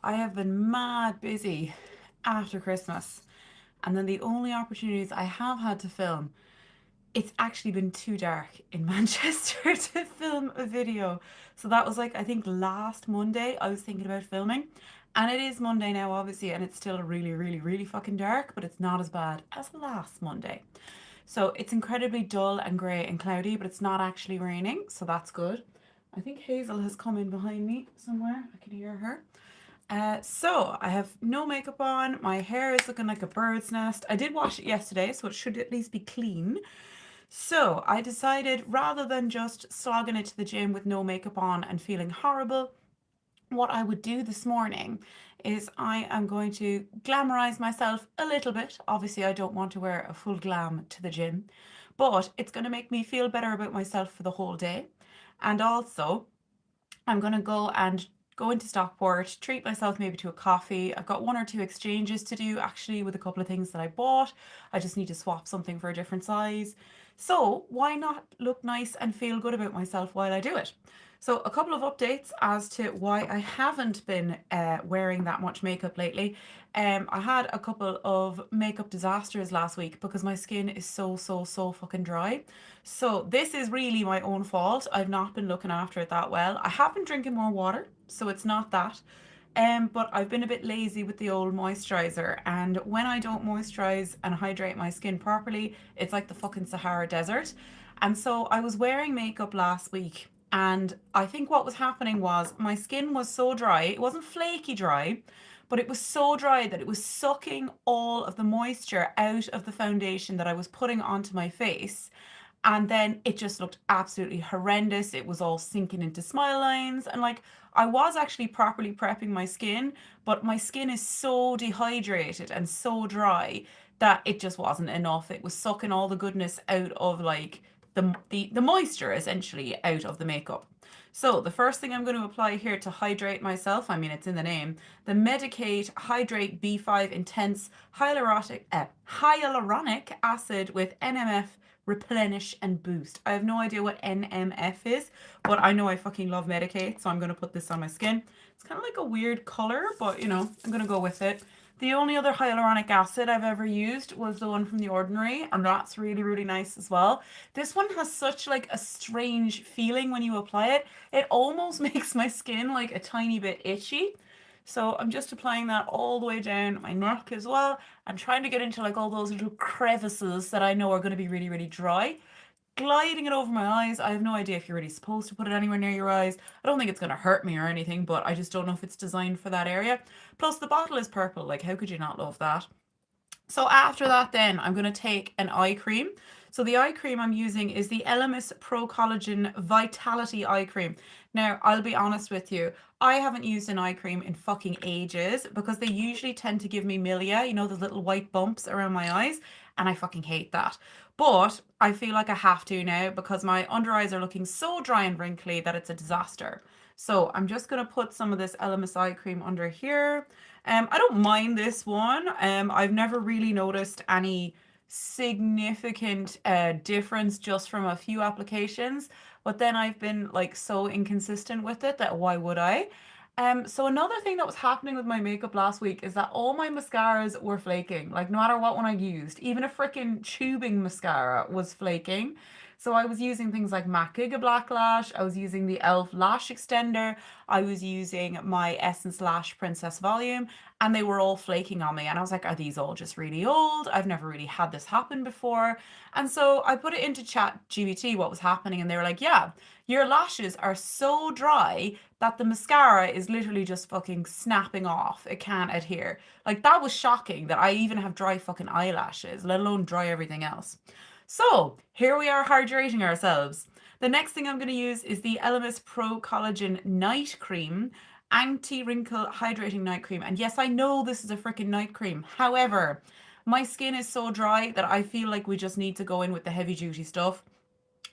I have been mad busy after Christmas, and then the only opportunities I have had to film, it's actually been too dark in Manchester to film a video. So that was like, I think last Monday I was thinking about filming. And it is Monday now, obviously, and it's still really, really, really fucking dark, but it's not as bad as last Monday. So it's incredibly dull and grey and cloudy, but it's not actually raining, so that's good. I think Hazel has come in behind me somewhere. I can hear her. So I have no makeup on. My hair is looking like a bird's nest. I did wash it yesterday, so it should at least be clean. So I decided rather than just slogging it to the gym with no makeup on and feeling horrible, what I would do this morning is I am going to glamorize myself a little bit. Obviously, I don't want to wear a full glam to the gym, but it's going to make me feel better about myself for the whole day. And also, I'm going to go into Stockport, treat myself maybe to a coffee. I've got one or two exchanges to do actually with a couple of things that I bought. I just need to swap something for a different size. So, why not look nice and feel good about myself while I do it? So, a couple of updates as to why I haven't been wearing that much makeup lately. I had a couple of makeup disasters last week because my skin is so fucking dry. So this is really my own fault. I've not been looking after it that well. I have been drinking more water, so it's not that. But I've been a bit lazy with the old moisturizer, and when I don't moisturize and hydrate my skin properly, it's like the fucking Sahara Desert. And so I was wearing makeup last week, and I think what was happening was my skin was so dry. It wasn't flaky dry, but it was so dry that it was sucking all of the moisture out of the foundation that I was putting onto my face. And then it just looked absolutely horrendous. It was all sinking into smile lines. And like, I was actually properly prepping my skin, but my skin is so dehydrated and so dry that it just wasn't enough. It was sucking all the goodness out of like the moisture essentially out of the makeup. So the first thing I'm going to apply here to hydrate myself, I mean it's in the name, the Medicate Hydrate B5 Intense Hyaluronic Acid with NMF Replenish and Boost. I have no idea what NMF is, but I know I fucking love Medicate, so I'm going to put this on my skin. It's kind of like a weird color, but you know, I'm going to go with it. The only other hyaluronic acid I've ever used was the one from The Ordinary, and that's really, really nice as well. This one has such like a strange feeling when you apply it. It almost makes my skin like a tiny bit itchy. So I'm just applying that all the way down my neck as well. I'm trying to get into like all those little crevices that I know are going to be really, really dry. Gliding it over my eyes. I have no idea if you're really supposed to put it anywhere near your eyes. I don't think it's going to hurt me or anything, but I just don't know if it's designed for that area. Plus, the bottle is purple. Like, how could you not love that? So after that then I'm going to take an eye cream. So the eye cream I'm using is the Elemis Pro Collagen Vitality Eye Cream. Now, I'll be honest with you, I haven't used an eye cream in fucking ages because they usually tend to give me milia, you know, those little white bumps around my eyes, and I fucking hate that. But I feel like I have to now because my under eyes are looking so dry and wrinkly that it's a disaster. So I'm just going to put some of this Elemis eye cream under here. I don't mind this one. I've never really noticed any significant difference just from a few applications, but then I've been like so inconsistent with it that why would I? So another thing that was happening with my makeup last week is that all my mascaras were flaking. Like no matter what one I used, even a freaking tubing mascara was flaking. So I was using things like MAC Giga Black Lash, I was using the e.l.f. Lash Extender, I was using my Essence Lash Princess Volume, and they were all flaking on me. And I was like, are these all just really old? I've never really had this happen before. And so I put it into Chat GBT what was happening, and they were like, yeah, your lashes are so dry that the mascara is literally just fucking snapping off. It can't adhere. Like that was shocking that I even have dry fucking eyelashes, let alone dry everything else. So here we are hydrating ourselves. The next thing I'm going to use is the Elemis Pro Collagen Night Cream, Anti-Wrinkle Hydrating Night Cream. And yes, I know this is a freaking night cream. However, my skin is so dry that I feel like we just need to go in with the heavy duty stuff.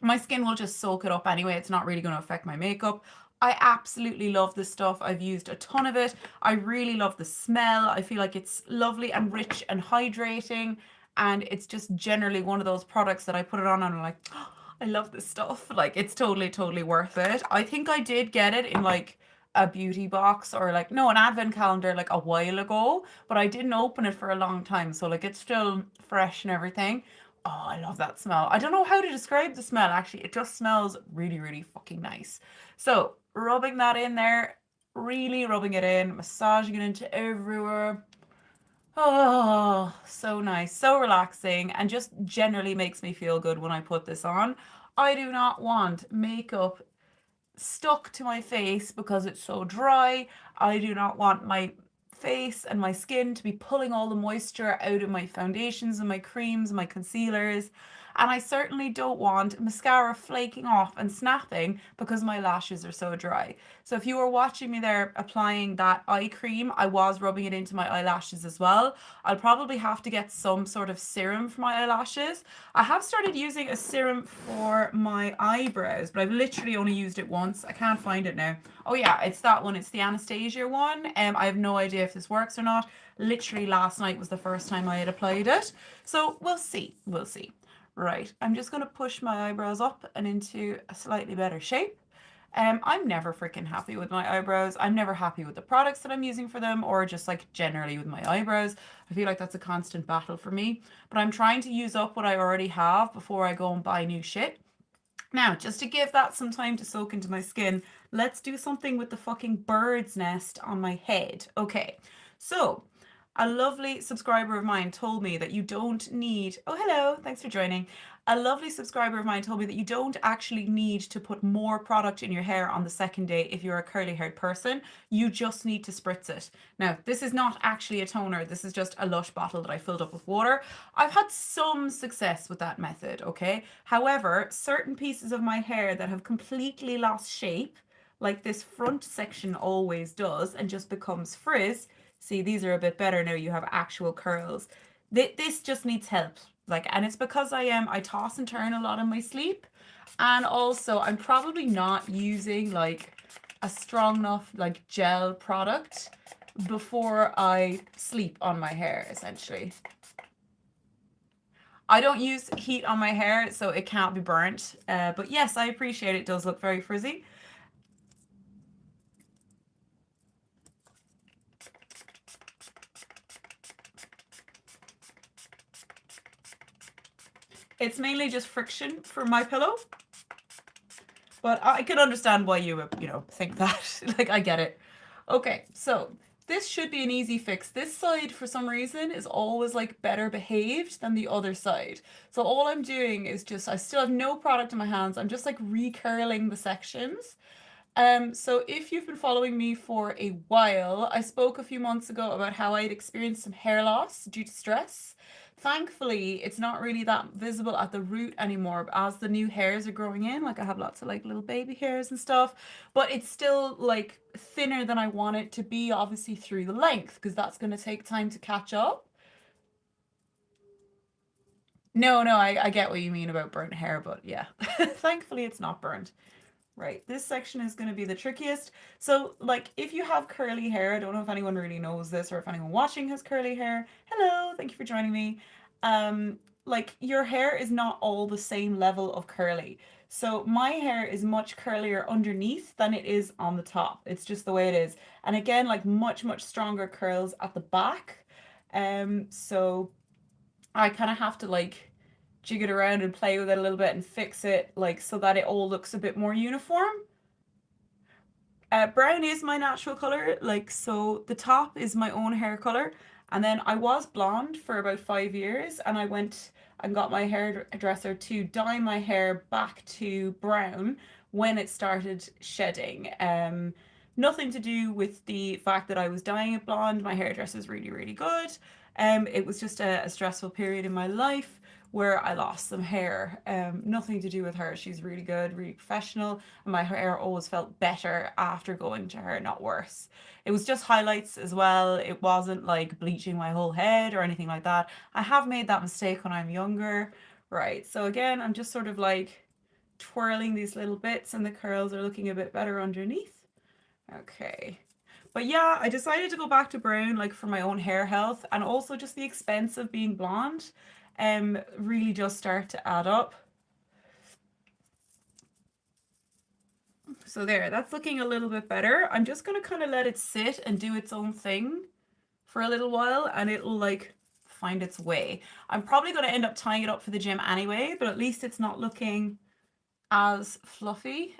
My skin will just soak it up anyway. It's not really going to affect my makeup. I absolutely love this stuff. I've used a ton of it. I really love the smell. I feel like it's lovely and rich and hydrating. And it's just generally one of those products that I put it on and I'm like, oh, I love this stuff. Like it's totally, totally worth it. I think I did get it in like a beauty box or like no, an advent calendar like a while ago, but I didn't open it for a long time, so like it's still fresh and everything. Oh, I love that smell. I don't know how to describe the smell actually. It just smells really, really fucking nice. So, rubbing that in there, really rubbing it in, massaging it into everywhere. Oh, so nice, so relaxing, and just generally makes me feel good when I put this on. I do not want makeup stuck to my face because it's so dry. I do not want my face and my skin to be pulling all the moisture out of my foundations and my creams and my concealers. And I certainly don't want mascara flaking off and snapping because my lashes are so dry. So if you were watching me there applying that eye cream, I was rubbing it into my eyelashes as well. I'll probably have to get some sort of serum for my eyelashes. I have started using a serum for my eyebrows, but I've literally only used it once. I can't find it now. Oh yeah, it's that one. It's the Anastasia one. I have no idea if this works or not. Literally last night was the first time I had applied it. So we'll see. We'll see. Right, I'm just going to push my eyebrows up and into a slightly better shape. I'm never freaking happy with my eyebrows. I'm never happy with the products that I'm using for them or just like generally with my eyebrows. I feel like that's a constant battle for me. But I'm trying to use up what I already have before I go and buy new shit. Now, just to give that some time to soak into my skin, let's do something with the fucking bird's nest on my head. Okay, so a lovely subscriber of mine told me that you don't need. Oh, hello, thanks for joining. A lovely subscriber of mine told me that you don't actually need to put more product in your hair on the second day if you're a curly haired person. You just need to spritz it. Now, this is not actually a toner, this is just a Lush bottle that I filled up with water. I've had some success with that method, okay? However, certain pieces of my hair that have completely lost shape, like this front section always does, and just becomes frizz. See, these are a bit better now. You have actual curls. This just needs help. Like, and it's because I toss and turn a lot in my sleep. And also, I'm probably not using like a strong enough like gel product before I sleep on my hair, essentially. I don't use heat on my hair, so it can't be burnt. But yes, I appreciate it. It does look very frizzy. It's mainly just friction for my pillow. But I can understand why you would, think that. Like, I get it. Okay, so this should be an easy fix. This side, for some reason, is always like better behaved than the other side. So all I'm doing is just, I still have no product in my hands. I'm just like recurling the sections. So if you've been following me for a while, I spoke a few months ago about how I'd experienced some hair loss due to stress. Thankfully, it's not really that visible at the root anymore, but as the new hairs are growing in, like I have lots of like little baby hairs and stuff, but it's still like thinner than I want it to be, obviously through the length, because that's going to take time to catch up. No, no, I get what you mean about burnt hair, but yeah, thankfully it's not burnt. Right, this section is going to be the trickiest. So, like, if you have curly hair, I don't know if anyone really knows this or if anyone watching has curly hair. Hello, thank you for joining me. Like, your hair is not all the same level of curly. So, my hair is much curlier underneath than it is on the top. It's just the way it is. And again, like, much, much stronger curls at the back. So I kind of have to, like, jig it around and play with it a little bit and fix it like so that it all looks a bit more uniform. Brown is my natural color, like so the top is my own hair color, and then I was blonde for about 5 years, and I went and got my hairdresser to dye my hair back to brown when it started shedding. Nothing to do with the fact that I was dyeing it blonde. My hairdresser is really, really good. It was just a stressful period in my life where I lost some hair. Nothing to do with her. She's really good, really professional, and my hair always felt better after going to her, not worse. It was just highlights as well. It wasn't like bleaching my whole head or anything like that. I have made that mistake when I'm younger. Right, so again, I'm just sort of like twirling these little bits and the curls are looking a bit better underneath. Okay. But yeah, I decided to go back to brown like for my own hair health and also just the expense of being blonde really just start to add up. So there, that's looking a little bit better. I'm just going to kind of let it sit and do its own thing for a little while, and it'll like find its way. I'm probably going to end up tying it up for the gym anyway, but at least it's not looking as fluffy.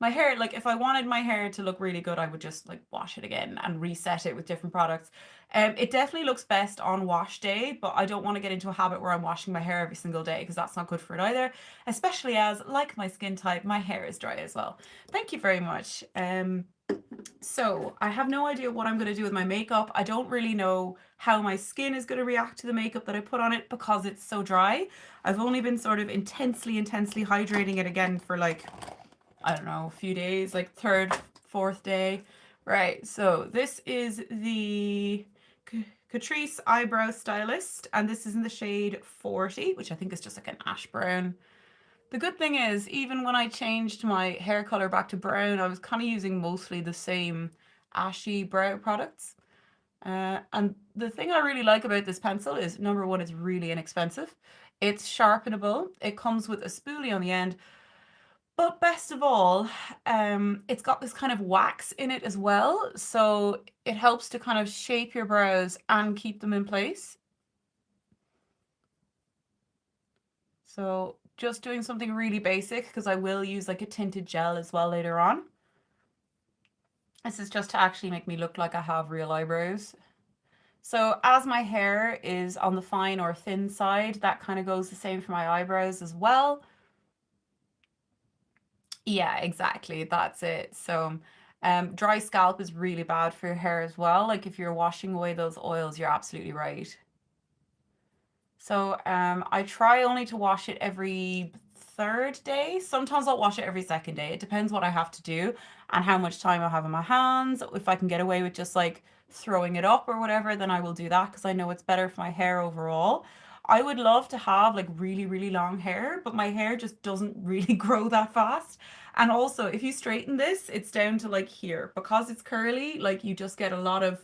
My hair, like if I wanted my hair to look really good, I would just like wash it again and reset it with different products. It definitely looks best on wash day, but I don't want to get into a habit where I'm washing my hair every single day because that's not good for it either, especially as, like my skin type, my hair is dry as well. Thank you very much. So I have no idea what I'm going to do with my makeup. I don't really know how my skin is going to react to the makeup that I put on it because it's so dry. I've only been sort of intensely hydrating it again for like, I don't know, a few days, like third, fourth day. Right, so this is the Catrice Eyebrow Stylist, and this is in the shade 40, which I think is just like an ash brown. The good thing is, even when I changed my hair color back to brown, I was kind of using mostly the same ashy brow products. And the thing I really like about this pencil is, number one, it's really inexpensive. It's sharpenable. It comes with a spoolie on the end. But best of all, it's got this kind of wax in it as well. So it helps to kind of shape your brows and keep them in place. So just doing something really basic because I will use like a tinted gel as well later on. This is just to actually make me look like I have real eyebrows. So as my hair is on the fine or thin side, that kind of goes the same for my eyebrows as well. Yeah, exactly. That's it. So dry scalp is really bad for your hair as well. Like if you're washing away those oils, you're absolutely right. So I try only to wash it every third day. Sometimes I'll wash it every second day. It depends what I have to do and how much time I have on my hands. If I can get away with just like throwing it up or whatever, then I will do that because I know it's better for my hair overall. I would love to have like really long hair, but my hair just doesn't really grow that fast. And also, if you straighten this, it's down to like here. Because it's curly, like you just get a lot of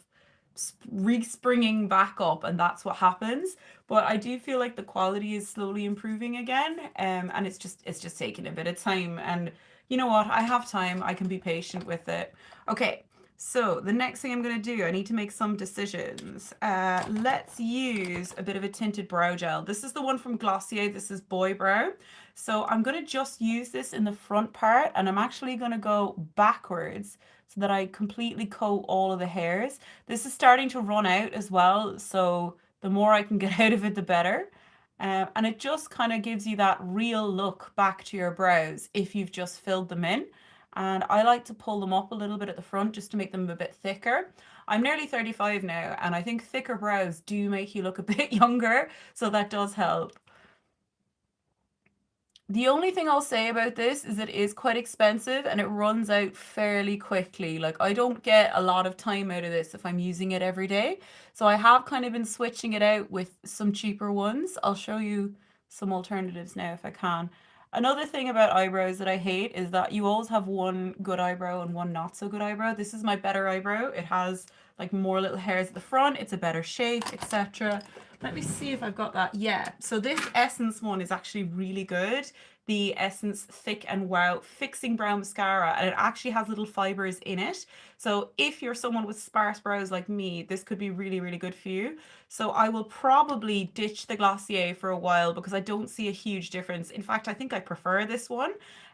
re-springing back up, and that's what happens. But I do feel like the quality is slowly improving again, and it's just taking a bit of time. And you know what? I have time. I can be patient with it. Okay, so the next thing I'm going to do, I need to make some decisions. Let's use a bit of a tinted brow gel. This is the one from Glossier. This is Boy Brow. So I'm going to just use this in the front part, and I'm actually going to go backwards so that I completely coat all of the hairs. This is starting to run out as well, so the more I can get out of it, the better. And it just kind of gives you that real look back to your brows if you've just filled them in. And I like to pull them up a little bit at the front just to make them a bit thicker. I'm nearly 35 now, and I think thicker brows do make you look a bit younger, so that does help. The only thing I'll say about this is it is quite expensive and it runs out fairly quickly. Like I don't get a lot of time out of this if I'm using it every day. So I have kind of been switching it out with some cheaper ones. I'll show you some alternatives now if I can. Another thing about eyebrows that I hate is that you always have one good eyebrow and one not so good eyebrow. This is my better eyebrow. It has like more little hairs at the front. It's a better shape, etc. Let me see if I've got that. Yeah, so this Essence one is actually really good. The Essence Thick and Wow Fixing Brow Mascara, and it actually has little fibers in it. So if you're someone with sparse brows like me, this could be really good for you. So I will probably ditch the Glossier for a while because I don't see a huge difference. In fact, I think I prefer this one.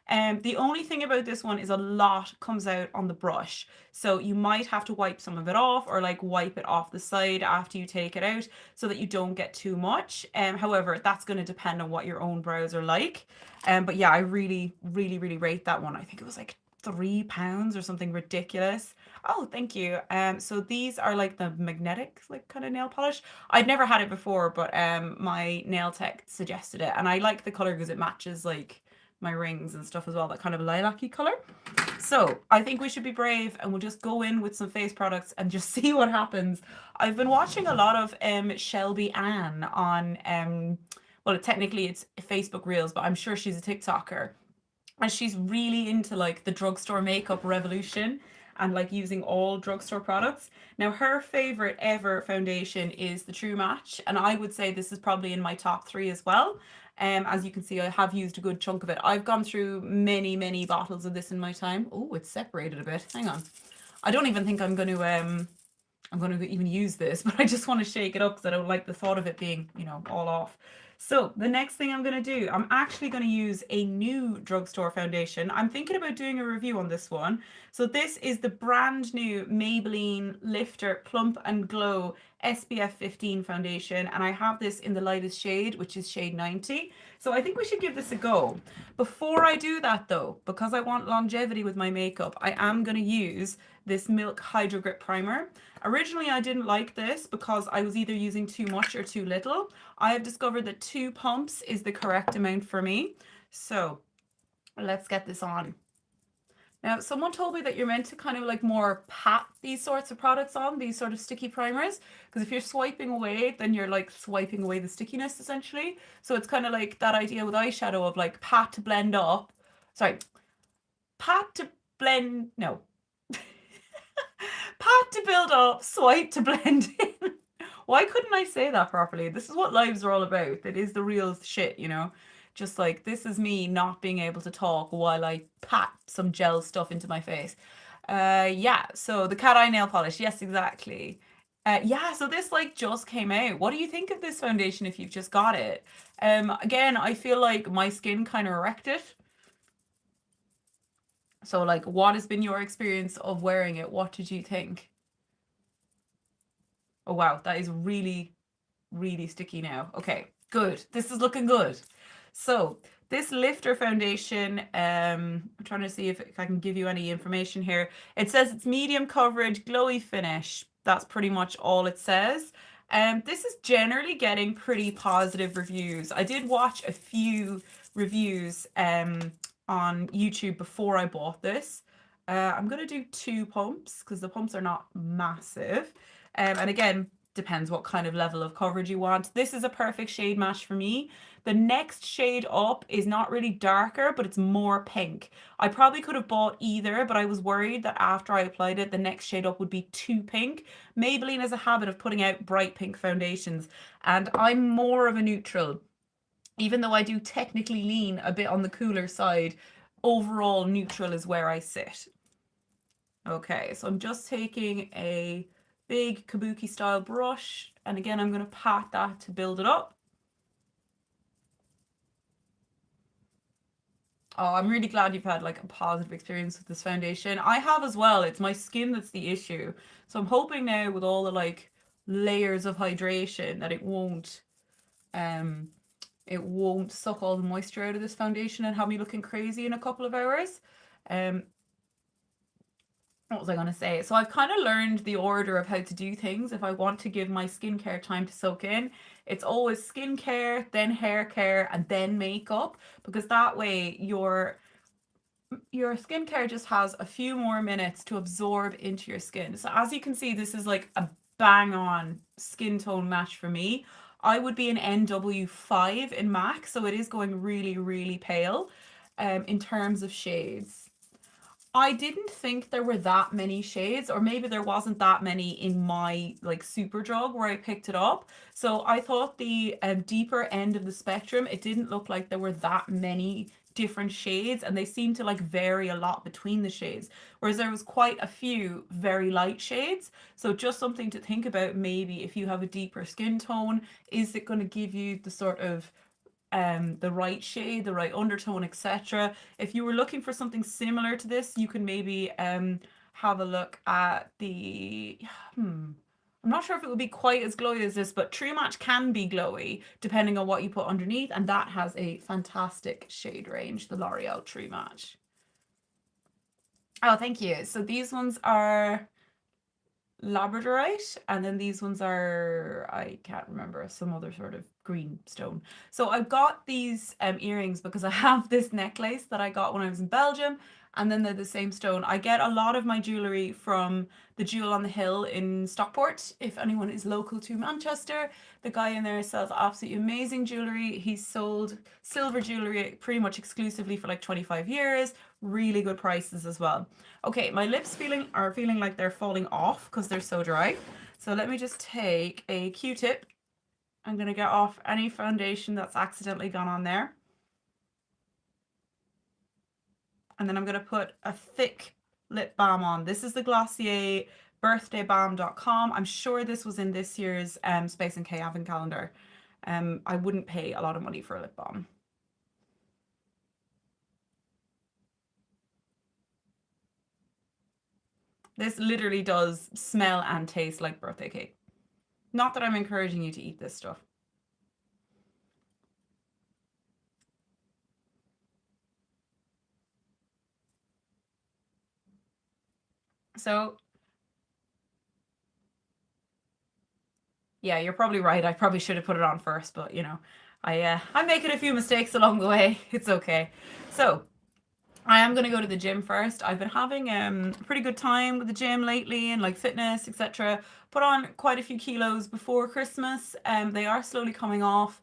The only thing about this one is a lot comes out on the brush. So you might have to wipe some of it off or like wipe it off the side after you take it out so that you don't get too much. However, that's going to depend on what your own brows are like. But yeah, I really rate that one. I think it was like £3 or something ridiculous. Oh, thank you. So these are like the magnetic like kind of nail polish. I'd never had it before, but my nail tech suggested it, and I like the color because it matches like my rings and stuff as well, that kind of lilac-y color. So I think we should be brave and we'll just go in with some face products and just see what happens. I've been watching a lot of Shelby Ann on well, technically it's Facebook Reels, but I'm sure she's a TikToker. And she's really into like the drugstore makeup revolution and like using all drugstore products. Now, her favorite ever foundation is the True Match, and I would say this is probably in my top 3 as well. As you can see, I have used a good chunk of it. I've gone through many bottles of this in my time. Oh, it's separated a bit. Hang on. I don't even think I'm going to even use this, but I just want to shake it up because I don't like the thought of it being, all off. So the next thing I'm going to do, I'm actually going to use a new drugstore foundation. I'm thinking about doing a review on this one. So this is the brand new Maybelline Lifter Plump and Glow SPF 15 foundation, and I have this in the lightest shade, which is shade 90. So I think we should give this a go. Before I do that though, because I want longevity with my makeup, I am going to use this Milk Hydro Grip Primer. Originally, I didn't like this because I was either using too much or too little. I have discovered that 2 pumps is the correct amount for me. So let's get this on. Now, someone told me that you're meant to kind of like more pat these sorts of products on, these sort of sticky primers, because if you're swiping away, then you're like swiping away the stickiness essentially. So it's kind of like that idea with eyeshadow of like pat to blend up. Sorry, pat to blend, no. Pat to build up, swipe to blend in. Why couldn't I say that properly? This is what lives are all about. It is the real shit, Just like this is me not being able to talk while I pat some gel stuff into my face. Yeah, so the cat eye nail polish. Yes, exactly. Yeah, so this like just came out. What do you think of this foundation if you've just got it? Again, I feel like my skin kind of wrecked it. So like, what has been your experience of wearing it? What did you think? Oh wow, that is really sticky now. Okay, good. This is looking good. So this lifter foundation, I'm trying to see if I can give you any information here. It says it's medium coverage, glowy finish. That's pretty much all it says. This is generally getting pretty positive reviews. I did watch a few reviews on YouTube before I bought this. I'm going to do 2 pumps because the pumps are not massive. And again, depends what kind of level of coverage you want. This is a perfect shade match for me. The next shade up is not really darker, but it's more pink. I probably could have bought either, but I was worried that after I applied it, the next shade up would be too pink. Maybelline has a habit of putting out bright pink foundations, and I'm more of a neutral. Even though I do technically lean a bit on the cooler side, overall neutral is where I sit. Okay, so I'm just taking a big kabuki style brush, and again I'm going to pat that to build it up. Oh, I'm really glad you've had like a positive experience with this foundation. I have as well. It's my skin that's the issue. So I'm hoping now with all the like layers of hydration that it won't suck all the moisture out of this foundation and have me looking crazy in a couple of hours. What was I going to say? So I've kind of learned the order of how to do things if I want to give my skincare time to soak in. It's always skincare, then hair care, and then makeup, because that way your skincare just has a few more minutes to absorb into your skin. So as you can see, this is like a bang on skin tone match for me. I would be an NW5 in MAC, so it is going really pale in terms of shades. I didn't think there were that many shades, or maybe there wasn't that many in my like Superdrug where I picked it up. So I thought the deeper end of the spectrum, it didn't look like there were that many different shades, and they seem to like vary a lot between the shades. Whereas there was quite a few very light shades. So just something to think about, maybe if you have a deeper skin tone, is it going to give you the sort of the right shade, the right undertone, etc. If you were looking for something similar to this, you can maybe have a look at the I'm not sure if it would be quite as glowy as this, but True Match can be glowy depending on what you put underneath, and that has a fantastic shade range, the L'Oreal True Match. Oh, thank you. So these ones are labradorite, and then these ones are, I can't remember, some other sort of green stone. So I've got these earrings because I have this necklace that I got when I was in Belgium, and then they're the same stone. I get a lot of my jewellery from the Jewel on the Hill in Stockport. If anyone is local to Manchester, the guy in there sells absolutely amazing jewellery. He's sold silver jewellery pretty much exclusively for like 25 years. Really good prices as well. Okay, my lips are feeling like they're falling off because they're so dry. So let me just take a Q-tip I'm going to get off any foundation that's accidentally gone on there. And then I'm going to put a thick lip balm on. This is the Glossier birthdaybalm.com. I'm sure this was in this year's Space NK Advent calendar. I wouldn't pay a lot of money for a lip balm. This literally does smell and taste like birthday cake. Not that I'm encouraging you to eat this stuff. So yeah, you're probably right. I probably should have put it on first, but you know, I'm making a few mistakes along the way. It's okay. So I am going to go to the gym first. I've been having a pretty good time with the gym lately and like fitness, etc. Put on quite a few kilos before Christmas. They are slowly coming off.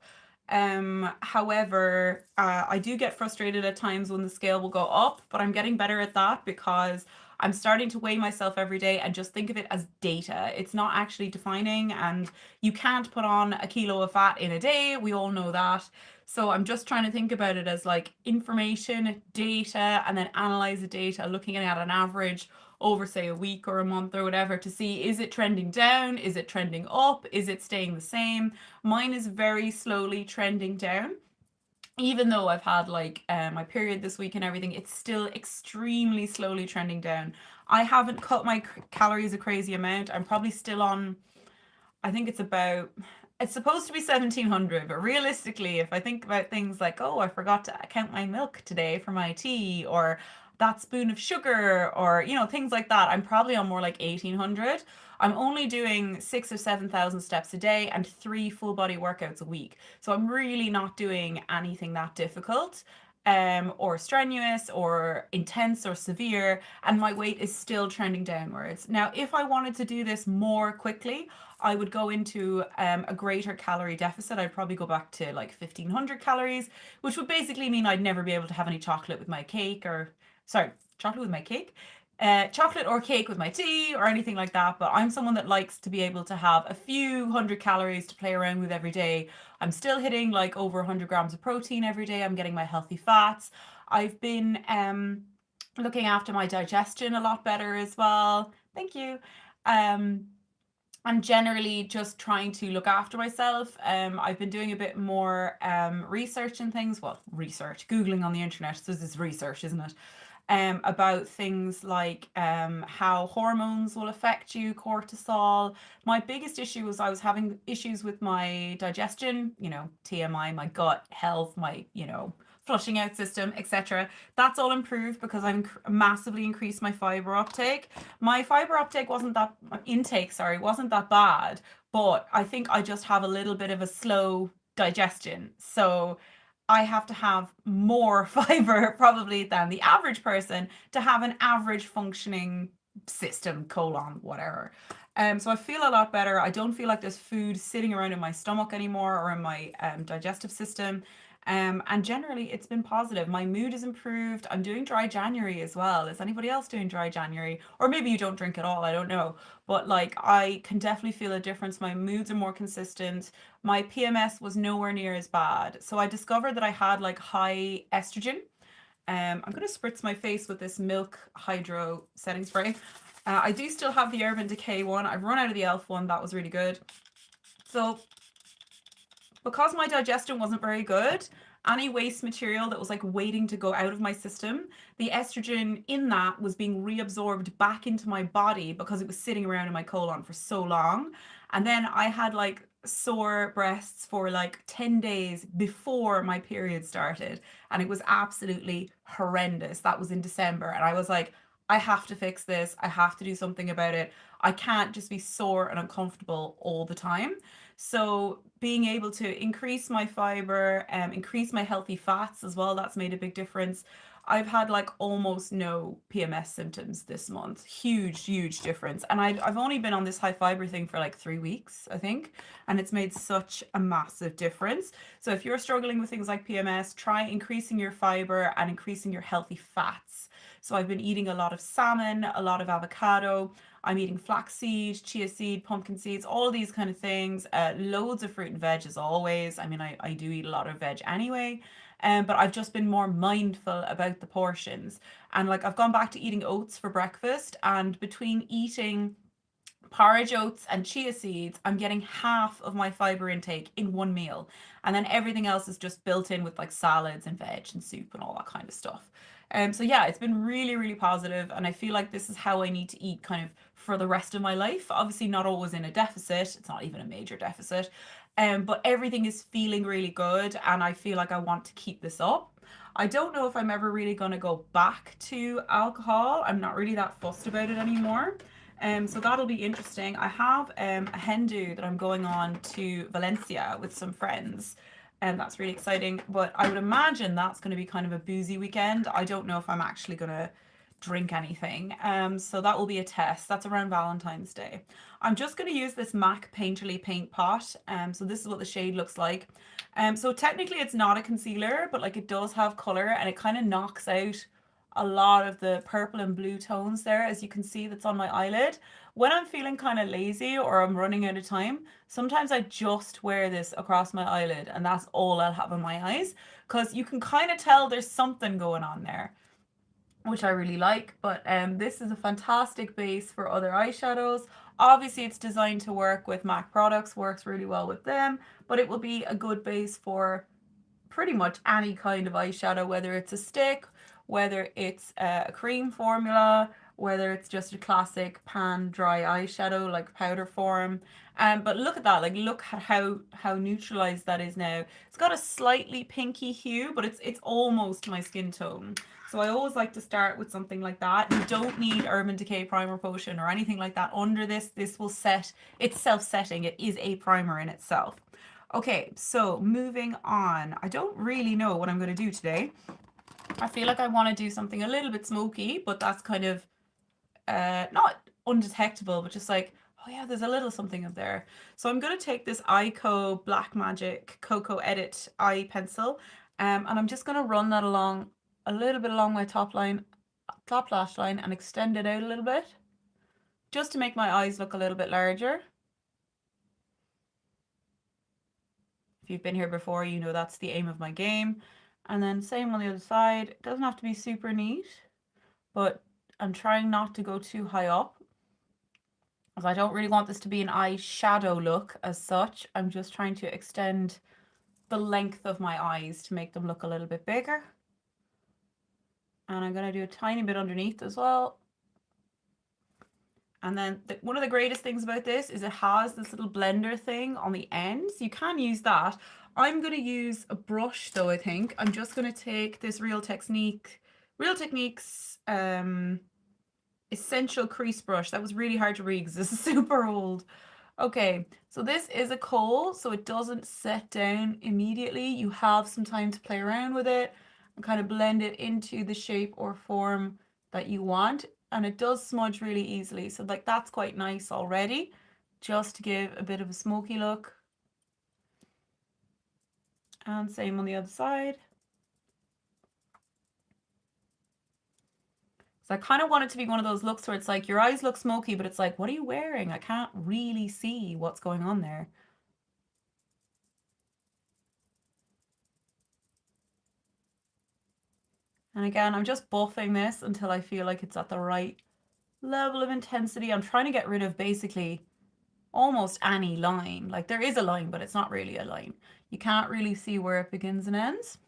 However, I do get frustrated at times when the scale will go up, but I'm getting better at that because I'm starting to weigh myself every day and just think of it as data. It's not actually defining, and you can't put on a kilo of fat in a day. We all know that. So I'm just trying to think about it as like information, data, and then analyze the data, looking at an average over, say, a week or a month or whatever to see, is it trending down? Is it trending up? Is it staying the same? Mine is very slowly trending down. Even though I've had like my period this week and everything, it's still extremely slowly trending down. I haven't cut my calories a crazy amount. I'm probably still on, I think it's supposed to be 1700, but realistically, if I think about things like, oh, I forgot to count my milk today for my tea, or that spoon of sugar, or, you know, things like that, I'm probably on more like 1800. I'm only doing 6 or 7,000 steps a day and 3 full body workouts a week. So I'm really not doing anything that difficult. Or strenuous or intense or severe, and my weight is still trending downwards. Now, if I wanted to do this more quickly, I would go into a greater calorie deficit. I'd probably go back to like 1500 calories, which would basically mean I'd never be able to have any chocolate with my cake, or sorry, chocolate with my cake. Chocolate or cake with my tea or anything like that. But I'm someone that likes to be able to have a few hundred calories to play around with every day. I'm still hitting like over 100 grams of protein every day. I'm getting my healthy fats. I've been looking after my digestion a lot better as well. Thank you. Um, I'm generally just trying to look after myself. I've been doing a bit more research and things. Well, research, Googling on the internet. So this is research, isn't it? About things like how hormones will affect you, cortisol. My biggest issue was I was having issues with my digestion, you know, TMI, my gut health, my, you know, flushing out system, etc. That's all improved because I've massively increased my fiber uptake. My fiber uptake wasn't that intake, sorry, wasn't that bad, but I think I just have a little bit of a slow digestion. So I have to have more fiber probably than the average person to have an average functioning system, colon, whatever. So I feel a lot better. I don't feel like there's food sitting around in my stomach anymore or in my digestive system. And generally, it's been positive. My mood has improved. I'm doing dry January as well. Is anybody else doing dry January? Or maybe you don't drink at all. I don't know. But like, I can definitely feel a difference. My moods are more consistent. My PMS was nowhere near as bad. So I discovered that I had like high estrogen. I'm going to spritz my face with this Milk Hydro setting spray. I do still have the Urban Decay one. I've run out of the e.l.f. one. That was really good. So because my digestion wasn't very good, any waste material that was like waiting to go out of my system, the estrogen in that was being reabsorbed back into my body because it was sitting around in my colon for so long. And then I had like sore breasts for like 10 days before my period started. And it was absolutely horrendous. That was in December. And I was like, I have to fix this. I have to do something about it. I can't just be sore and uncomfortable all the time. So being able to increase my fiber, increase my healthy fats as well, that's made a big difference. I've had like almost no PMS symptoms this month. Huge, huge difference. And I've only been on this high fiber thing for like 3 weeks, I think. And it's made such a massive difference. So if you're struggling with things like PMS, try increasing your fiber and increasing your healthy fats. So I've been eating a lot of salmon, a lot of avocado. I'm eating flaxseed, chia seed, pumpkin seeds, all these kind of things. Loads of fruit and veg as always. I mean, I do eat a lot of veg anyway. But I've just been more mindful about the portions. And like I've gone back to eating oats for breakfast, and between eating porridge oats and chia seeds, I'm getting half of my fiber intake in one meal. And then everything else is just built in with like salads and veg and soup and all that kind of stuff. So yeah, it's been really, really positive, and I feel like this is how I need to eat kind of for the rest of my life. Obviously, not always in a deficit. It's not even a major deficit. But everything is feeling really good, and I feel like I want to keep this up. I don't know if I'm ever really going to go back to alcohol. I'm not really that fussed about it anymore. So that'll be interesting. I have a hen do that I'm going on to Valencia with some friends, and that's really exciting. But I would imagine that's going to be kind of a boozy weekend. I don't know if I'm actually going to drink anything. So that will be a test. That's around Valentine's Day. I'm just going to use this MAC Painterly paint pot. So this is what the shade looks like. So technically it's not a concealer, but like it does have color, and it kind of knocks out a lot of the purple and blue tones there, as you can see, that's on my eyelid. When I'm feeling kind of lazy or I'm running out of time, sometimes I just wear this across my eyelid, and that's all I'll have on my eyes, because you can kind of tell there's something going on there, which I really like. But this is a fantastic base for other eyeshadows. Obviously it's designed to work with MAC products, works really well with them, but it will be a good base for pretty much any kind of eyeshadow, whether it's a stick, whether it's a cream formula, whether it's just a classic pan dry eyeshadow like powder form. But look at that, like look at how neutralized that is now. It's got a slightly pinky hue, but it's almost my skin tone. So I always like to start with something like that. You don't need Urban Decay Primer Potion or anything like that under this. This will set, it's self-setting. It is a primer in itself. Okay, so moving on. I don't really know what I'm going to do today. I feel like I want to do something a little bit smoky, but that's kind of not undetectable, but just like, oh yeah, there's a little something up there. So I'm going to take this Ico Black Magic Cocoa Edit eye pencil, and I'm just going to run that along a little bit along my top lash line, and extend it out a little bit, just to make my eyes look a little bit larger. If you've been here before, you know that's the aim of my game. And then same on the other side. It doesn't have to be super neat, but I'm trying not to go too high up, because I don't really want this to be an eyeshadow look as such. I'm just trying to extend the length of my eyes to make them look a little bit bigger. And I'm going to do a tiny bit underneath as well. And then one of the greatest things about this is it has this little blender thing on the end, so you can use that. I'm going to use a brush though, I think. I'm just going to take this Real Techniques Essential Crease Brush. That was really hard to read because this is super old. Okay, so this is a kohl, so it doesn't set down immediately. You have some time to play around with it and kind of blend it into the shape or form that you want. And it does smudge really easily, so like that's quite nice already, just to give a bit of a smoky look. And same on the other side. So I kind of want it to be one of those looks where it's like your eyes look smoky, but it's like, what are you wearing? I can't really see what's going on there. And again, I'm just buffing this until I feel like it's at the right level of intensity. I'm trying to get rid of basically almost any line. Like there is a line, but it's not really a line. You can't really see where it begins and ends.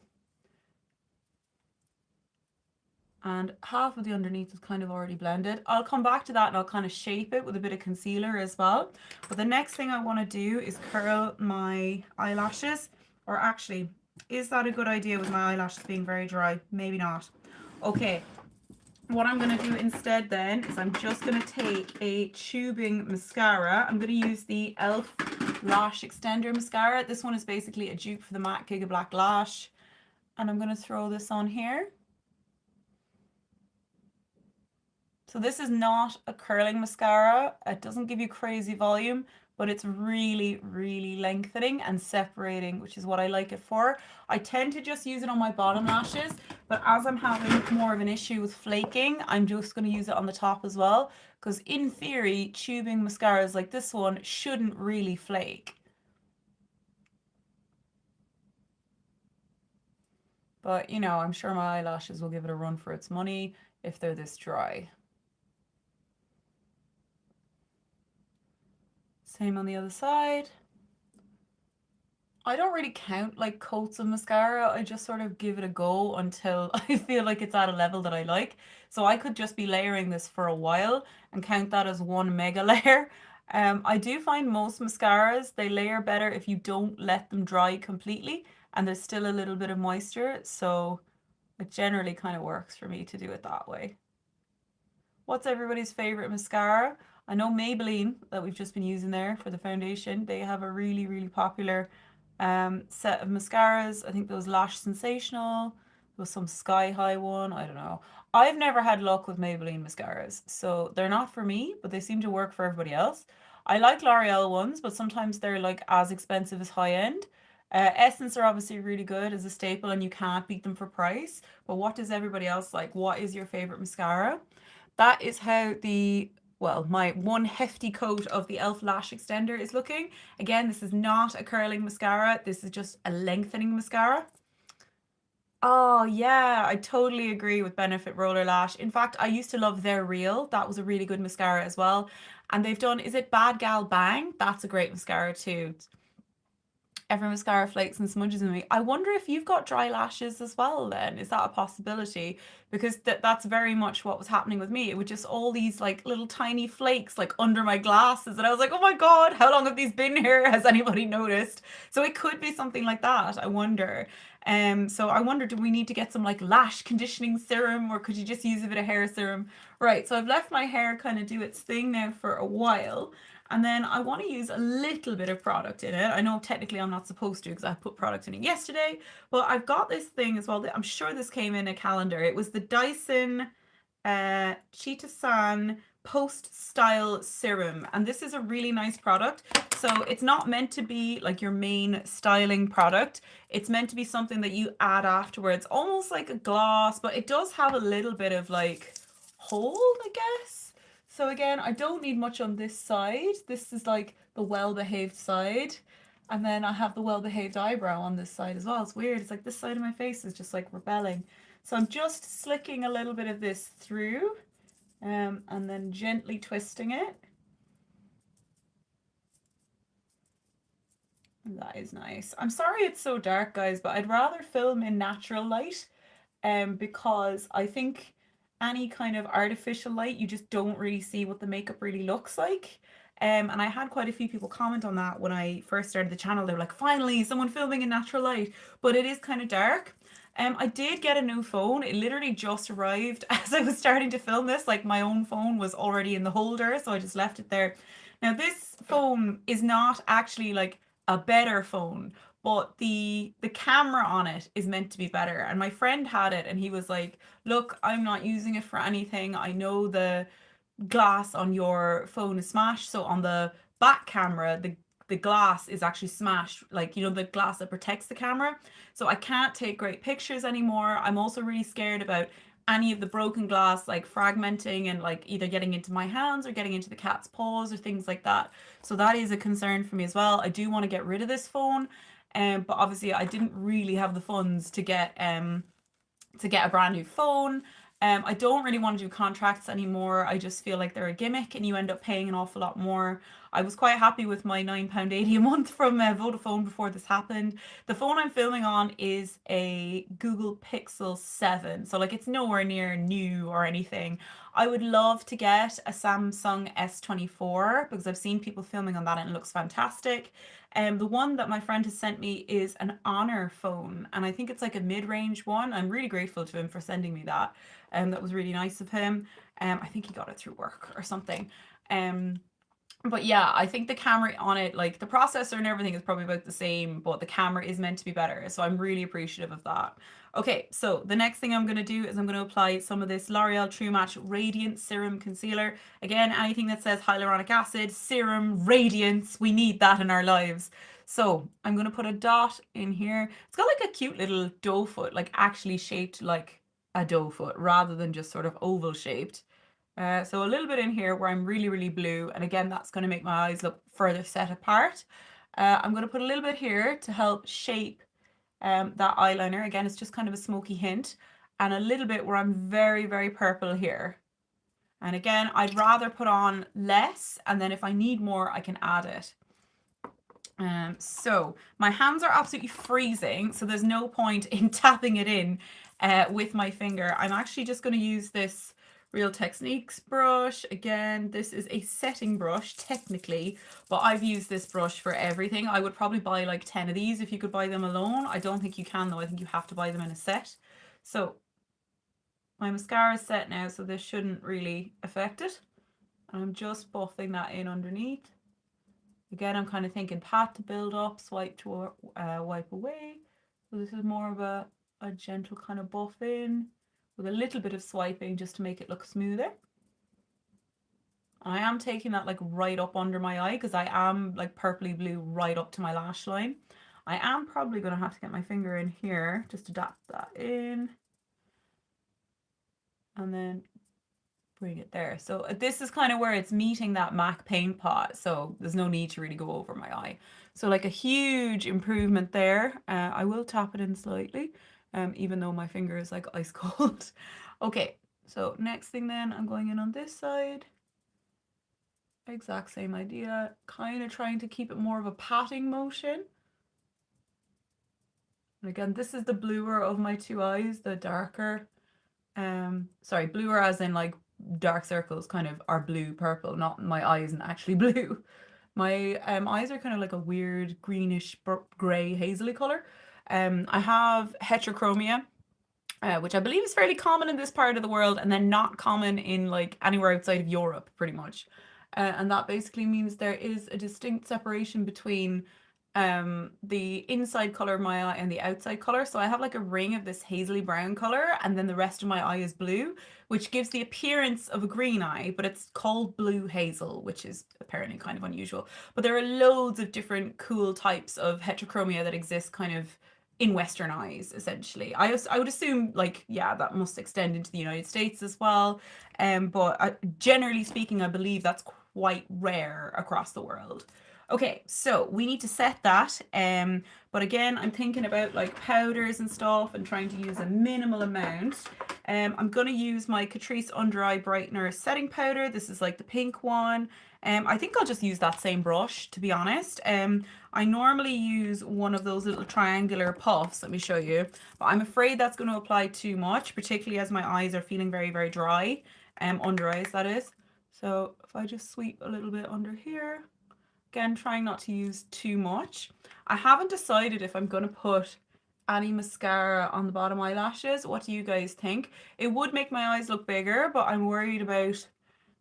And half of the underneath is kind of already blended. I'll come back to that and I'll kind of shape it with a bit of concealer as well. But the next thing I want to do is curl my eyelashes. Or actually, is that a good idea with my eyelashes being very dry? Maybe not. Okay, what I'm going to do instead then is I'm just going to take a tubing mascara. I'm going to use the e.l.f. Lash Extender Mascara. This one is basically a dupe for the MAC Giga Black Lash. And I'm going to throw this on here. So this is not a curling mascara. It doesn't give you crazy volume, but it's really, really lengthening and separating, which is what I like it for. I tend to just use it on my bottom lashes, but as I'm having more of an issue with flaking, I'm just going to use it on the top as well, because in theory, tubing mascaras like this one shouldn't really flake. But, you know, I'm sure my eyelashes will give it a run for its money if they're this dry. Same on the other side. I don't really count like coats of mascara. I just sort of give it a go until I feel like it's at a level that I like. So I could just be layering this for a while and count that as one mega layer. I do find most mascaras, they layer better if you don't let them dry completely and there's still a little bit of moisture. So it generally kind of works for me to do it that way. What's everybody's favorite mascara? I know Maybelline that we've just been using there for the foundation. They have a really, really popular set of mascaras. I think there was Lash Sensational. There was some Sky High one. I don't know. I've never had luck with Maybelline mascaras, so they're not for me, but they seem to work for everybody else. I like L'Oreal ones, but sometimes they're like as expensive as high end. Essence are obviously really good as a staple, and you can't beat them for price. But what does everybody else like? What is your favorite mascara? That is how the, well, my one hefty coat of the e.l.f. Lash Extender is looking. Again, this is not a curling mascara. This is just a lengthening mascara. Oh, yeah, I totally agree with Benefit Roller Lash. In fact, I used to love their Real. That was a really good mascara as well. And they've done, is it Bad Gal Bang? That's a great mascara too. Every mascara flakes and smudges on me. I wonder if you've got dry lashes as well then. Is that a possibility? Because that's very much what was happening with me. It was just all these like little tiny flakes like under my glasses. And I was like, oh my God, how long have these been here? Has anybody noticed? So it could be something like that. I wonder. So I wonder, do we need to get some like lash conditioning serum or could you just use a bit of hair serum? Right, so I've left my hair kind of do its thing now for a while. And then I want to use a little bit of product in it. I know technically I'm not supposed to because I put product in it yesterday, but I've got this thing as well. I'm sure this came in a calendar. It was the Dyson Cheetah San Post Style Serum. And this is a really nice product. So it's not meant to be like your main styling product. It's meant to be something that you add afterwards, almost like a gloss, but it does have a little bit of like hold, I guess. So again, I don't need much on this side. This is like the well-behaved side. And then I have the well-behaved eyebrow on this side as well. It's weird. It's like this side of my face is just like rebelling. So I'm just slicking a little bit of this through and then gently twisting it. That is nice. I'm sorry it's so dark, guys, but I'd rather film in natural light because I think any kind of artificial light, you just don't really see what the makeup really looks like. And I had quite a few people comment on that when I first started the channel. They were like, finally, someone filming in natural light, but it is kind of dark. I did get a new phone. It literally just arrived as I was starting to film this. Like my own phone was already in the holder, so I just left it there. Now this phone is not actually like a better phone, but the camera on it is meant to be better. And my friend had it and he was like, look, I'm not using it for anything. I know the glass on your phone is smashed. So on the back camera, the glass is actually smashed, like, you know, the glass that protects the camera. So I can't take great pictures anymore. I'm also really scared about any of the broken glass like fragmenting and like either getting into my hands or getting into the cat's paws or things like that. So that is a concern for me as well. I do want to get rid of this phone, but obviously I didn't really have the funds to get a brand new phone. I don't really want to do contracts anymore. I just feel like they're a gimmick and you end up paying an awful lot more. I was quite happy with my £9.80 a month from Vodafone before this happened. The phone I'm filming on is a Google Pixel 7. So like it's nowhere near new or anything. I would love to get a Samsung S24 because I've seen people filming on that and it looks fantastic. The one that my friend has sent me is an Honor phone, and I think it's like a mid-range one. I'm really grateful to him for sending me that. That was really nice of him. I think he got it through work or something. Um, But yeah, I think the camera on it, like the processor and everything is probably about the same, but the camera is meant to be better. So I'm really appreciative of that. Okay, so the next thing I'm going to do is I'm going to apply some of this L'Oreal True Match Radiant Serum Concealer. Again, anything that says hyaluronic acid, serum, radiance, we need that in our lives. So I'm going to put a dot in here. It's got like a cute little doe foot, like actually shaped like a doe foot rather than just sort of oval shaped. So a little bit in here where I'm really, really blue. And again, that's going to make my eyes look further set apart. I'm going to put a little bit here to help shape that eyeliner. Again, it's just kind of a smoky hint. And a little bit where I'm very, very purple here. And again, I'd rather put on less, and then if I need more, I can add it. So my hands are absolutely freezing, so there's no point in tapping it in with my finger. I'm actually just going to use this Real Techniques brush. Again, this is a setting brush technically, but I've used this brush for everything. I would probably buy like 10 of these if you could buy them alone. I don't think you can though. I think you have to buy them in a set. So my mascara is set now, so this shouldn't really affect it. I'm just buffing that in underneath. Again, I'm kind of thinking pat to build up, swipe to wipe away. So this is more of a gentle kind of buff in with a little bit of swiping just to make it look smoother. I am taking that like right up under my eye because I am like purpley blue right up to my lash line. I am probably going to have to get my finger in here just to dab that in. And then bring it there. So this is kind of where it's meeting that MAC paint pot. So there's no need to really go over my eye. So like a huge improvement there. I will tap it in slightly, even though my finger is like ice cold. Okay, so next thing then, I'm going in on this side. Exact same idea. Kind of trying to keep it more of a patting motion. And again, this is the bluer of my two eyes, the darker. Sorry, bluer as in like dark circles kind of are blue purple, not my eye isn't actually blue. My eyes are kind of like a weird greenish grey hazily color. I have heterochromia, which I believe is fairly common in this part of the world and then not common in like anywhere outside of Europe pretty much. And that basically means there is a distinct separation between the inside color of my eye and the outside color. So I have like a ring of this hazily brown color and then the rest of my eye is blue, which gives the appearance of a green eye, but it's called blue hazel, which is apparently kind of unusual. But there are loads of different cool types of heterochromia that exist kind of in Western eyes, essentially. I would assume, like, yeah, that must extend into the United States as well. But generally speaking, I believe that's quite rare across the world. Okay, so we need to set that. But again, I'm thinking about like powders and stuff and trying to use a minimal amount. I'm going to use my Catrice Under Eye Brightener setting powder. This is like the pink one. I think I'll just use that same brush, to be honest. I normally use one of those little triangular puffs. Let me show you. But I'm afraid that's going to apply too much, particularly as my eyes are feeling very, very dry. Under eyes, that is. So if I just sweep a little bit under here. Again, trying not to use too much. I haven't decided if I'm going to put any mascara on the bottom eyelashes. What do you guys think? It would make my eyes look bigger, but I'm worried about,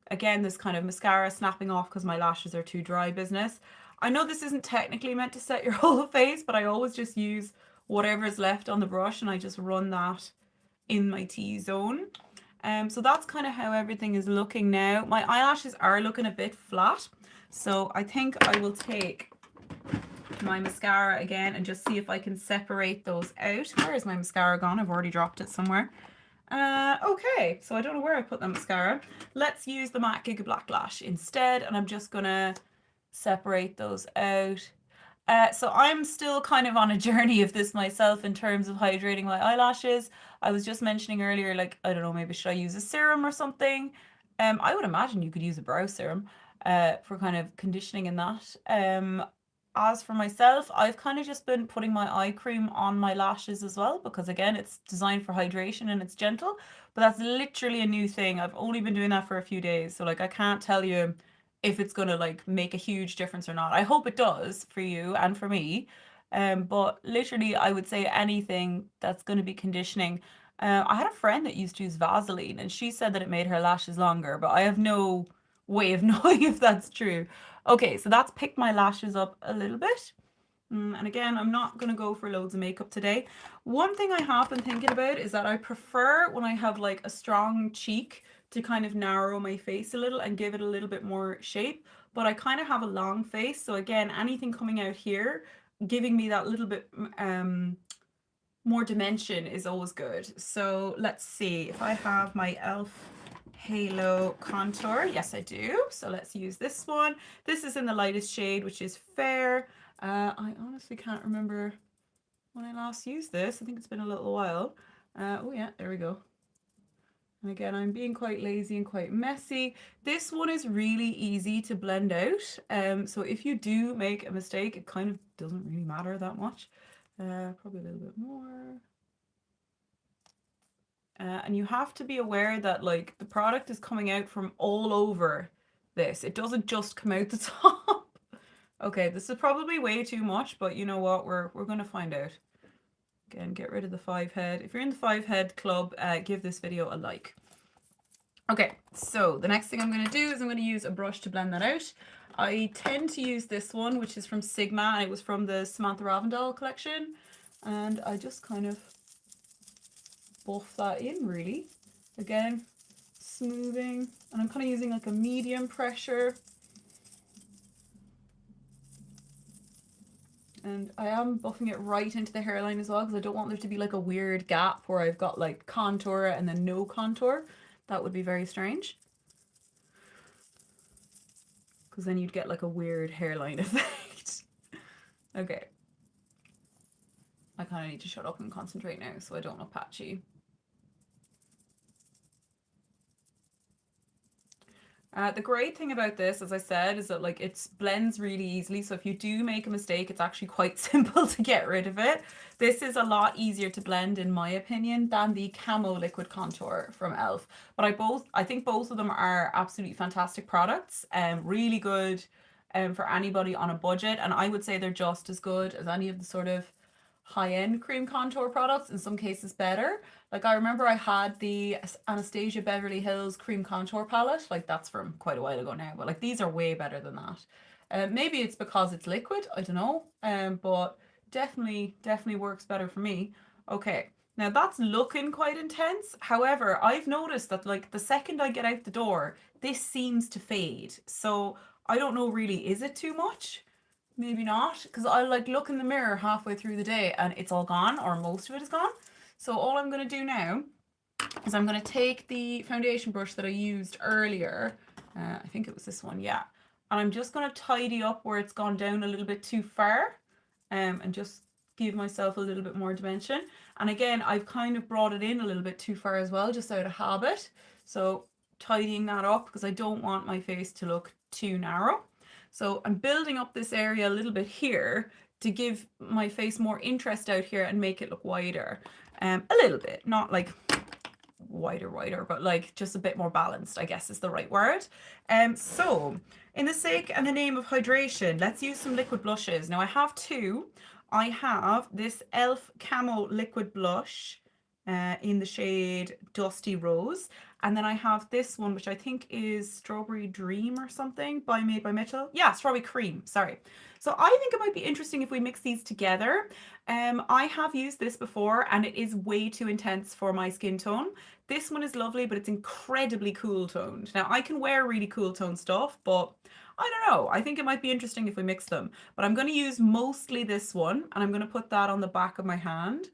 again, this kind of mascara snapping off because my lashes are too dry business. I know this isn't technically meant to set your whole face, but I always just use whatever's left on the brush and I just run that in my T-zone. So that's kind of how everything is looking now. My eyelashes are looking a bit flat. So I think I will take my mascara again and just see if I can separate those out. Where is my mascara gone? I've already dropped it somewhere. Okay, so I don't know where I put the mascara. Let's use the MAC Giga Black Lash instead, and I'm just gonna separate those out. So I'm still kind of on a journey of this myself in terms of hydrating my eyelashes. I was just mentioning earlier, like, I don't know, maybe should I use a serum or something? I would imagine you could use a brow serum for kind of conditioning and that. As for myself, I've kind of just been putting my eye cream on my lashes as well because again, it's designed for hydration and it's gentle, but that's literally a new thing. I've only been doing that for a few days, so like I can't tell you if it's gonna like make a huge difference or not. I hope it does for you and for me. But literally, I would say anything that's going to be conditioning. I had a friend that used to use Vaseline, and she said that it made her lashes longer, but I have no way of knowing if that's true. Okay, so that's picked my lashes up a little bit. And again, I'm not going to go for loads of makeup today. One thing I have been thinking about is that I prefer when I have like a strong cheek to kind of narrow my face a little and give it a little bit more shape. But I kind of have a long face. So again, anything coming out here, giving me that little bit more dimension is always good. So let's see if I have my e.l.f. Halo contour. Yes, I do. So let's use this one. This is in the lightest shade, which is Fair. I honestly can't remember when I last used this. I think it's been a little while. Oh yeah, there we go. And again, I'm being quite lazy and quite messy. This one is really easy to blend out. So if you do make a mistake, it kind of doesn't really matter that much. Probably a little bit more. And you have to be aware that like the product is coming out from all over this. It doesn't just come out the top. Okay, this is probably way too much, but you know what? We're gonna find out. Again, get rid of the 5 head. If you're in the 5 head club, give this video a like. Okay, so the next thing I'm gonna do is I'm gonna use a brush to blend that out. I tend to use this one, which is from Sigma, and it was from the Samantha Ravndal collection. And I just kind of buff that in really. Again, smoothing, and I'm kind of using like a medium pressure. And I am buffing it right into the hairline as well because I don't want there to be like a weird gap where I've got like contour and then no contour. That would be very strange. Because then you'd get like a weird hairline effect. Okay. I kind of need to shut up and concentrate now so I don't look patchy. The great thing about this, as I said, is that like it blends really easily. So if you do make a mistake, it's actually quite simple to get rid of it. This is a lot easier to blend, in my opinion, than the Camo Liquid Contour from e.l.f. But I think both of them are absolutely fantastic products and really good for anybody on a budget. And I would say they're just as good as any of the sort of high-end cream contour products, in some cases better. Like I remember I had the Anastasia Beverly Hills cream contour palette, like that's from quite a while ago now, but like these are way better than that. Maybe it's because it's liquid, I don't know, but definitely works better for me. Okay, now that's looking quite intense. However, I've noticed that like the second I get out the door, this seems to fade. So I don't know really, is it too much? Maybe not, because I like look in the mirror halfway through the day and it's all gone, or most of it is gone. So all I'm going to do now is I'm going to take the foundation brush that I used earlier. I think it was this one, yeah. And I'm just going to tidy up where it's gone down a little bit too far, and just give myself a little bit more dimension. And again, I've kind of brought it in a little bit too far as well, just out of habit. So tidying that up because I don't want my face to look too narrow. So I'm building up this area a little bit here to give my face more interest out here and make it look wider. A little bit, not like wider, but like just a bit more balanced, I guess is the right word. So in the sake and the name of hydration, let's use some liquid blushes. Now I have two. I have this e.l.f. Camo liquid blush in the shade Dusty Rose. And then I have this one, which I think is Strawberry Dream or something, made by Mitchell. Yeah, Strawberry Cream, sorry. So I think it might be interesting if we mix these together. I have used this before and it is way too intense for my skin tone. This one is lovely, but it's incredibly cool toned. Now I can wear really cool toned stuff, but I don't know. I think it might be interesting if we mix them. But I'm going to use mostly this one and I'm going to put that on the back of my hand.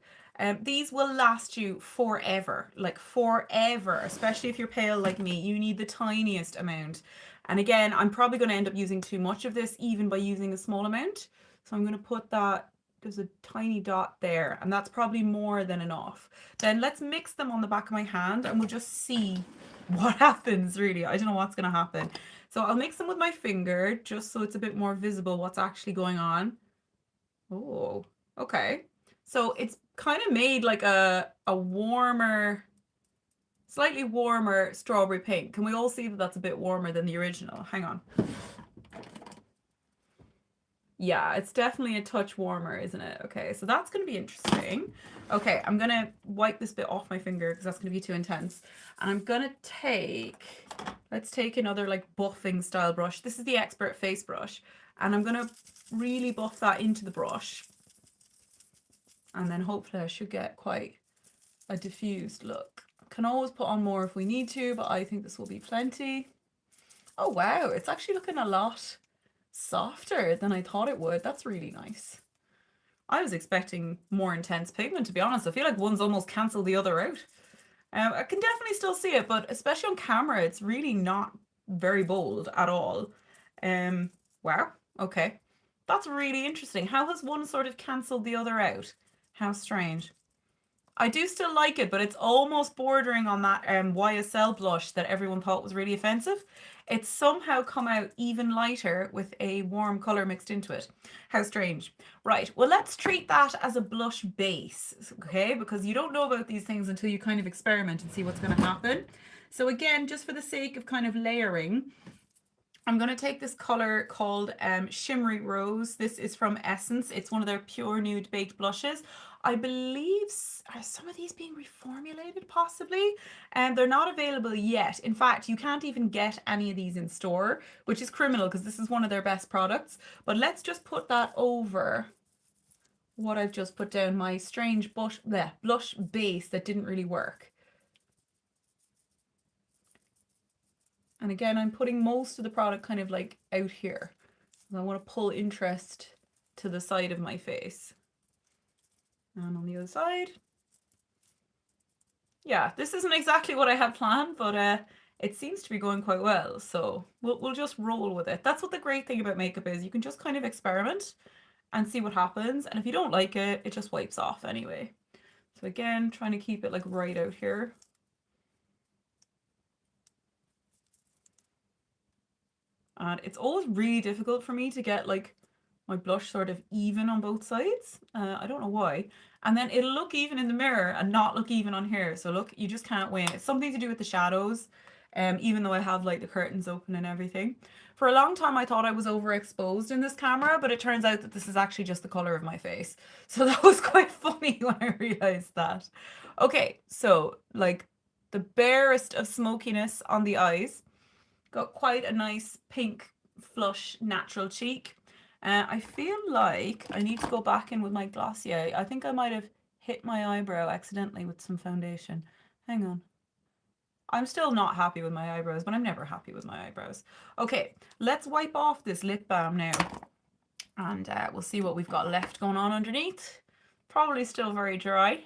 These will last you forever, like forever, especially if you're pale like me. You need the tiniest amount. And again, I'm probably going to end up using too much of this even by using a small amount. So I'm going to put that, there's a tiny dot there, and that's probably more than enough. Then let's mix them on the back of my hand and we'll just see what happens really. I don't know what's going to happen. So I'll mix them with my finger just so it's a bit more visible what's actually going on. Oh, okay. So it's kind of made like a warmer, slightly warmer strawberry pink. Can we all see that that's a bit warmer than the original? Hang on. Yeah, it's definitely a touch warmer, isn't it? Okay, so that's going to be interesting. Okay, I'm going to wipe this bit off my finger because that's going to be too intense. And I'm going to let's take another like buffing style brush. This is the Expert Face brush. And I'm going to really buff that into the brush. And then hopefully I should get quite a diffused look. Can always put on more if we need to, but I think this will be plenty. Oh wow, it's actually looking a lot softer than I thought it would. That's really nice. I was expecting more intense pigment, to be honest. I feel like one's almost cancelled the other out. I can definitely still see it, but especially on camera, it's really not very bold at all. Wow, okay. That's really interesting. How has one sort of cancelled the other out? How strange. I do still like it, but it's almost bordering on that YSL blush that everyone thought was really offensive. It's somehow come out even lighter with a warm colour mixed into it. How strange. Right, well, let's treat that as a blush base, okay? Because you don't know about these things until you kind of experiment and see what's going to happen. So again, just for the sake of kind of layering, I'm going to take this color called Shimmery Rose. This is from Essence. It's one of their pure nude baked blushes. I believe, are some of these being reformulated possibly? And they're not available yet. In fact, you can't even get any of these in store, which is criminal because this is one of their best products. But let's just put that over what I've just put down, my strange blush base that didn't really work. And again, I'm putting most of the product kind of like out here. I want to pull interest to the side of my face. And on the other side. Yeah, this isn't exactly what I had planned, but it seems to be going quite well. So we'll just roll with it. That's what the great thing about makeup is. You can just kind of experiment and see what happens. And if you don't like it, it just wipes off anyway. So again, trying to keep it like right out here. And it's always really difficult for me to get like my blush sort of even on both sides. I don't know why. And then it'll look even in the mirror and not look even on here. So look, you just can't win. It's something to do with the shadows, even though I have like the curtains open and everything. For a long time, I thought I was overexposed in this camera, but it turns out that this is actually just the color of my face. So that was quite funny when I realized that. Okay, so like the barest of smokiness on the eyes. Got quite a nice pink flush natural cheek. I feel like I need to go back in with my Glossier. I think I might have hit my eyebrow accidentally with some foundation. Hang on. I'm still not happy with my eyebrows, but I'm never happy with my eyebrows. Okay, let's wipe off this lip balm now. And we'll see what we've got left going on underneath. Probably still very dry.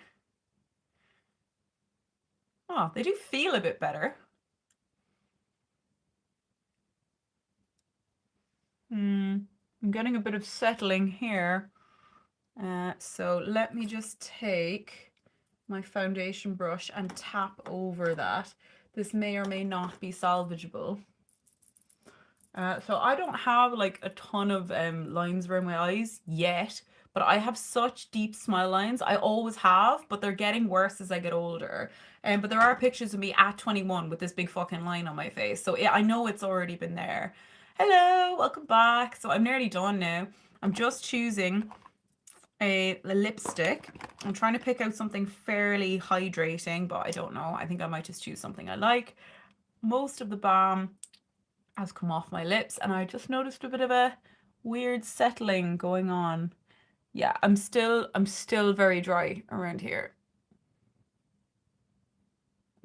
Oh, they do feel a bit better. I'm getting a bit of settling here. So let me just take my foundation brush and tap over that. This may or may not be salvageable. So I don't have like a ton of lines around my eyes yet, but I have such deep smile lines. I always have, but they're getting worse as I get older. But there are pictures of me at 21 with this big fucking line on my face. So I know it's already been there. Hello, welcome back. So I'm nearly done now. I'm just choosing a lipstick. I'm trying to pick out something fairly hydrating, but I don't know. I think I might just choose something I like. Most of the balm has come off my lips and I just noticed a bit of a weird settling going on. Yeah, I'm still very dry around here.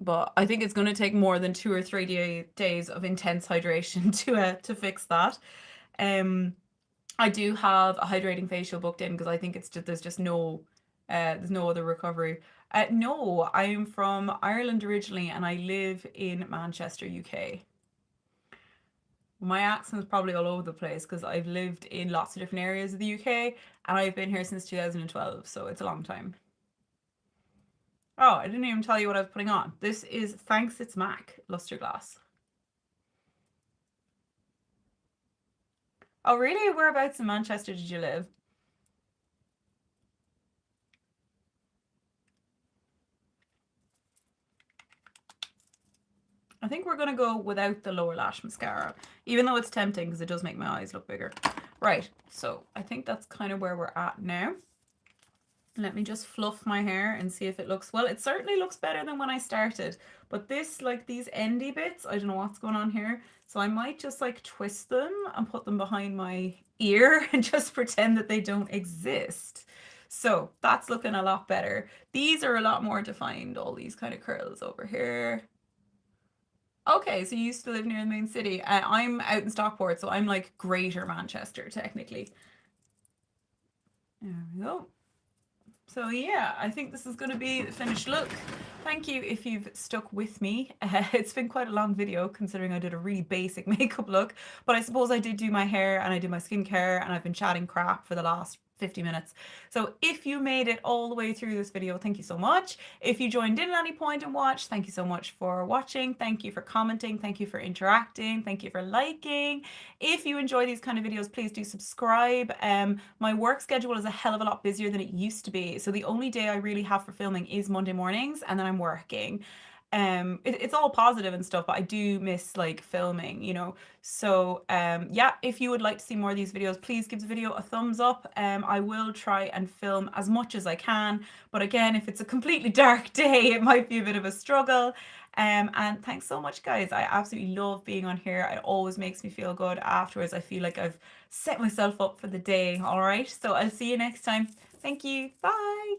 But I think it's going to take more than 2 or 3 days of intense hydration to fix that. I do have a hydrating facial booked in because I think it's just there's no other recovery. No, I'm from Ireland originally and I live in Manchester, UK. My accent is probably all over the place because I've lived in lots of different areas of the UK and I've been here since 2012, so it's a long time. Oh, I didn't even tell you what I was putting on. This is Thanks It's Mac Luster Glass. Oh, really? Whereabouts in Manchester did you live? I think we're going to go without the lower lash mascara, even though it's tempting because it does make my eyes look bigger. Right, so I think that's kind of where we're at now. Let me just fluff my hair and see if it looks, well, it certainly looks better than when I started. But this, like these endy bits, I don't know what's going on here. So I might just like twist them and put them behind my ear and just pretend that they don't exist. So that's looking a lot better. These are a lot more defined, all these kind of curls over here. Okay, so you used to live near the main city. I'm out in Stockport, so I'm like Greater Manchester, technically. There we go. So yeah, I think this is going to be the finished look. Thank you if you've stuck with me. It's been quite a long video considering I did a really basic makeup look, but I suppose I did do my hair and I did my skincare and I've been chatting crap for the last 50 minutes. So if you made it all the way through this video, thank you so much. If you joined in at any point and watched, thank you so much for watching. Thank you for commenting. Thank you for interacting. Thank you for liking. If you enjoy these kind of videos, please do subscribe. My work schedule is a hell of a lot busier than it used to be. So the only day I really have for filming is Monday mornings, and then I'm working. It's all positive and stuff, but I do miss like filming, you know. So yeah, if you would like to see more of these videos, please give the video a thumbs up. I will try and film as much as I can, but again, if it's a completely dark day, it might be a bit of a struggle. And thanks so much, guys. I absolutely love being on here. It always makes me feel good afterwards. I feel like I've set myself up for the day. All right, so I'll see you next time. Thank you. Bye.